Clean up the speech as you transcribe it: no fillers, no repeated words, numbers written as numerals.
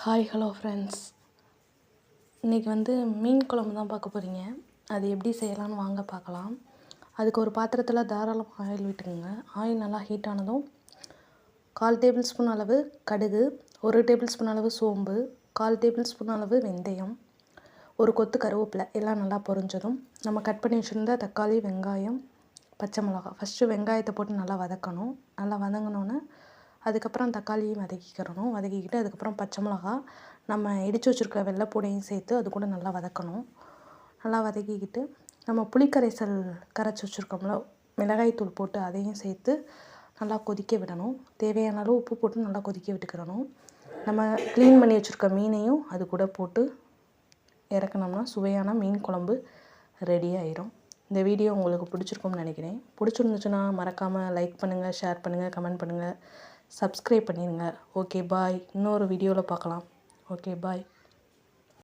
Hi hello friends. இன்றைக்கி மீன் குழம்பு தான் பார்க்க போகிறீங்க. அது எப்படி செய்யலான்னு வாங்க பார்க்கலாம். அதுக்கு ஒரு பாத்திரத்தில் தாராளமாக ஆயில் விட்டுக்குங்க. ஆயில் நல்லா ஹீட் ஆனதும் 1/4 டேபிள் ஸ்பூன் அளவு கடுகு, 1 டேபிள் ஸ்பூன் அளவு சோம்பு, 1/4 டேபிள் ஸ்பூன் அளவு வெந்தயம், ஒரு கொத்து கருவேப்பிலை எல்லாம் நல்லா பொரிஞ்சதும் நம்ம கட் பண்ணி வச்சுருந்த தக்காளி, வெங்காயம், பச்சை மிளகாய் ஃபஸ்ட்டு வெங்காயத்தை போட்டு நல்லா வதக்கணும். நல்லா வதங்கினோன்னே அதுக்கப்புறம் தக்காளியும் வதக்கிக்கிட்டு அதுக்கப்புறம் பச்சை மிளகா நம்ம இடித்து வச்சுருக்க வெள்ளைப்பூடையும் சேர்த்து அது கூட நல்லா வதக்கணும். நல்லா வதக்கிக்கிட்டு நம்ம புளிக்கரைசல் கரைச்சி வச்சுருக்கோம்ல, மிளகாய்த்தூள் போட்டு அதையும் சேர்த்து நல்லா கொதிக்க விடணும். தேவையான அளவு உப்பு போட்டு நல்லா கொதிக்க விட்டுக்கிறணும். நம்ம க்ளீன் பண்ணி வச்சுருக்க மீனையும் அது கூட போட்டு இறக்குனோம்னா சுவையான மீன் குழம்பு ரெடி ஆயிரும். இந்த வீடியோ உங்களுக்கு பிடிச்சிருக்கும்னு நினைக்கிறேன். பிடிச்சிருந்துச்சுன்னா மறக்காமல் லைக் பண்ணுங்கள், ஷேர் பண்ணுங்கள், கமெண்ட் பண்ணுங்கள், சப்ஸ்கிரைப் பண்ணிடுங்க. Okay bye. இன்னொரு வீடியோவில் பார்க்கலாம். Okay bye.